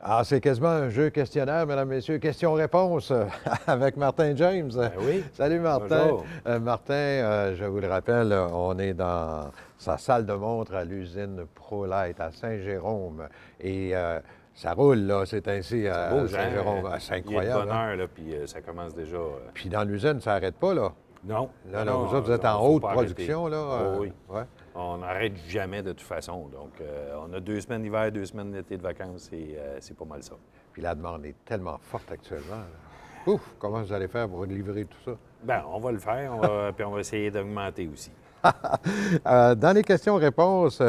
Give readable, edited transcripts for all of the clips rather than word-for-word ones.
Ah, c'est quasiment un jeu questionnaire, mesdames, messieurs. Question-réponse avec Martin James. Ben oui. Salut, Martin. Bonjour. Martin, je vous le rappelle, on est dans sa salle de montre à l'usine ProLight à Saint-Jérôme. Et ça roule, là, c'est ainsi Ça à bouge, Saint-Jérôme. hein? Ah, c'est Il est de incroyable, bonne hein? heure, là, puis ça commence déjà. Puis dans l'usine, ça n'arrête pas, là. Non, Là, non, là, vous autres, vous non, êtes on en ne faut haute pas arrêter. production, là. Oh oui. Ouais. On n'arrête jamais de toute façon. Donc, on a 2 semaines d'hiver, 2 semaines d'été de vacances, et c'est pas mal ça. Puis la demande est tellement forte actuellement, là. Ouf, comment vous allez faire pour livrer tout ça? Ben, on va le faire, puis on va essayer d'augmenter aussi. Dans les questions-réponses,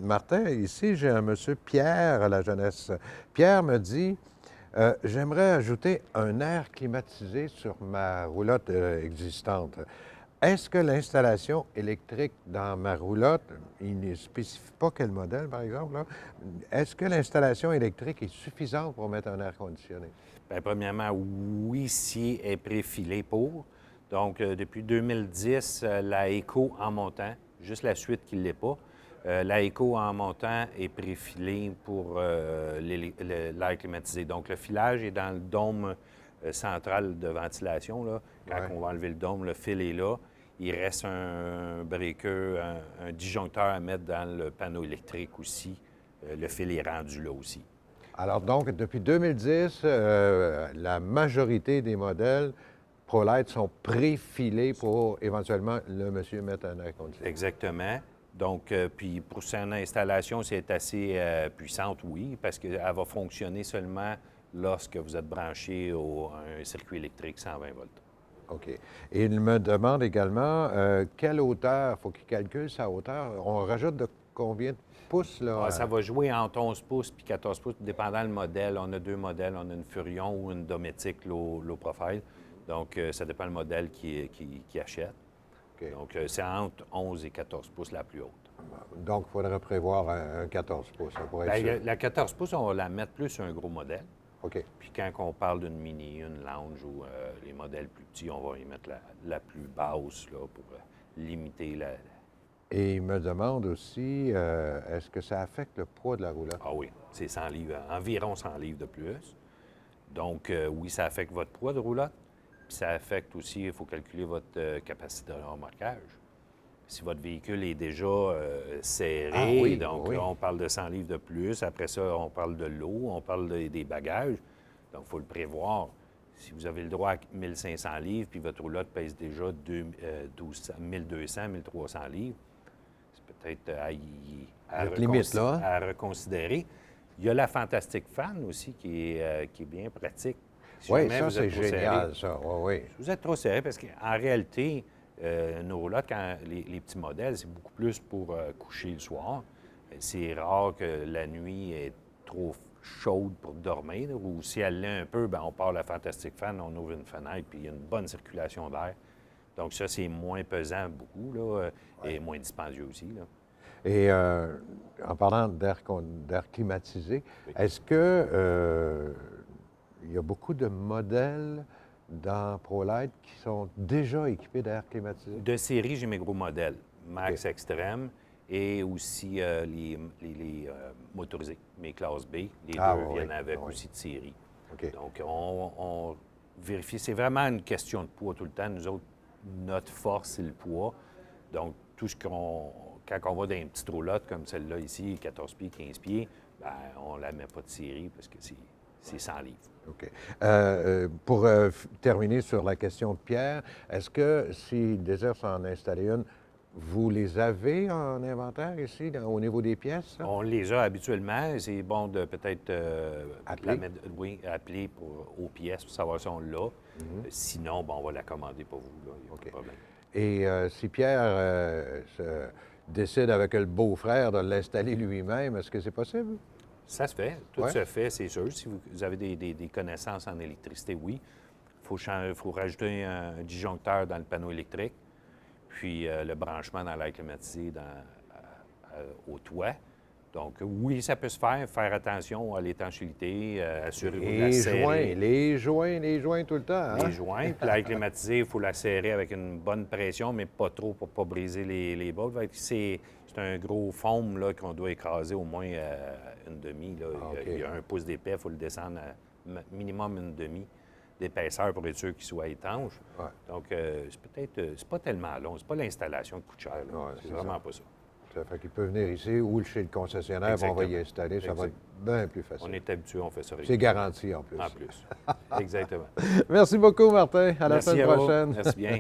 Martin, ici, j'ai un monsieur Pierre à la jeunesse. Pierre me dit j'aimerais ajouter un air climatisé sur ma roulotte existante. Est-ce que l'installation électrique dans ma roulotte, il ne spécifie pas quel modèle, par exemple, là, est-ce que l'installation électrique est suffisante pour mettre un air conditionné? Bien, premièrement, oui, si est préfilé pour. Donc, depuis 2010, la Eco en montant, juste la suite qui ne l'est pas, la Eco en montant est préfilée pour l'air climatisé. Donc, le filage est dans le dôme central de ventilation. Là. Quand Ouais. on va enlever le dôme, le fil est là. Il reste un breaker, un disjoncteur à mettre dans le panneau électrique aussi. Le fil est rendu là aussi. Alors donc, depuis 2010, la majorité des modèles ProLight sont préfilés pour éventuellement le monsieur mettre un air conditionné. Exactement. Donc, puis pour son installation, c'est assez puissante, oui, parce qu'elle va fonctionner seulement lorsque vous êtes branché à un circuit électrique 120 volts. OK. Et il me demande également quelle hauteur, il faut qu'il calcule sa hauteur. On rajoute de combien de pouces, là? Ah, ça va jouer entre 11 pouces puis 14 pouces, dépendant le modèle. On a 2 modèles. On a une Furion ou une Dometic low profile. Donc, ça dépend le modèle qui achète. OK. Donc, c'est entre 11 et 14 pouces la plus haute. Donc, il faudrait prévoir un 14 pouces, ça pourrait être Bien, sûr. la 14 pouces, on va la mettre plus sur un gros modèle. OK. Puis quand on parle d'une mini, une lounge ou les modèles plus petits, on va y mettre la plus basse là, pour limiter la... Et il me demande aussi, est-ce que ça affecte le poids de la roulotte? Ah oui, c'est 100 livres, environ 100 livres de plus. Donc oui, ça affecte votre poids de roulotte. Puis ça affecte aussi, il faut calculer votre capacité de remorquage. Si votre véhicule est déjà serré, Ah oui, donc oui. là, on parle de 100 livres de plus. Après ça, on parle de l'eau, on parle des bagages. Donc, il faut le prévoir. Si vous avez le droit à 1500 livres, puis votre roulotte pèse déjà 1200, 1300 livres, c'est peut-être Notre limite, là, hein? à reconsidérer. Il y a la Fantastic Fan aussi qui est bien pratique. Si Oui, jamais ça, vous êtes c'est trop serré. génial, ça. Oui, oui. Si vous êtes trop serré, parce qu'en réalité, nos roulottes, quand les petits modèles, c'est beaucoup plus pour coucher le soir. C'est rare que la nuit est trop chaude pour dormir. Ou si elle l'est un peu, bien, on part la Fantastic Fan, on ouvre une fenêtre, puis il y a une bonne circulation d'air. Donc ça, c'est moins pesant beaucoup, là, et moins dispendieux aussi. Là. Et en parlant d'air climatisé, Oui. est-ce que il y a beaucoup de modèles dans ProLight qui sont déjà équipés d'air climatisé? De série, j'ai mes gros modèles, Max Extreme, et aussi les motorisés, mes classes B. Les Ah, deux oui, viennent oui. avec Ah, oui. aussi de série. OK. Donc, on vérifie. C'est vraiment une question de poids tout le temps. Nous autres, notre force, c'est le poids. Donc, tout ce qu'on... Quand on va dans une petite roulotte comme celle-là ici, 14 pieds, 15 pieds, bien, on ne la met pas de série parce que c'est 100 livres. OK. Pour terminer sur la question de Pierre, est-ce que s'il désire s'en installer une, vous les avez en inventaire ici, au niveau des pièces? Ça? On les a habituellement. C'est bon de peut-être Appeler. appeler aux pièces pour savoir si on l'a. Sinon, bon, on va la commander pour vous. Il n'y a pas de problème. Et si Pierre décide avec le beau-frère de l'installer lui-même, est-ce que c'est possible? Ça se fait. Tout Ouais. se fait, c'est sûr. Si vous avez des connaissances en électricité, oui. Il faut rajouter un disjoncteur dans le panneau électrique, puis le branchement dans l'air climatisé au toit. Donc, oui, ça peut se faire attention à l'étanchéité, assurez-vous de la Les serrer. joints, les joints tout le temps. Hein? Les joints, puis l'air climatisé, il faut la serrer avec une bonne pression, mais pas trop pour ne pas briser les bas. Fait que c'est un gros foam là, qu'on doit écraser au moins une demi. Là. Il y a 1 pouce d'épais, il faut le descendre à minimum une demi d'épaisseur pour être sûr qu'il soit étanche. Ouais. Donc, c'est pas tellement long. C'est pas l'installation qui coûte cher. là. Ouais, c'est c'est vraiment pas ça. Ça fait qu'il peut venir ici ou chez le concessionnaire, puis on va y Exactement. installer. Ça va être bien plus facile. On est habitué, on fait ça C'est régulièrement. garanti en plus. En plus. Exactement. Merci beaucoup, Martin. À la Merci semaine à vous. prochaine. Merci bien.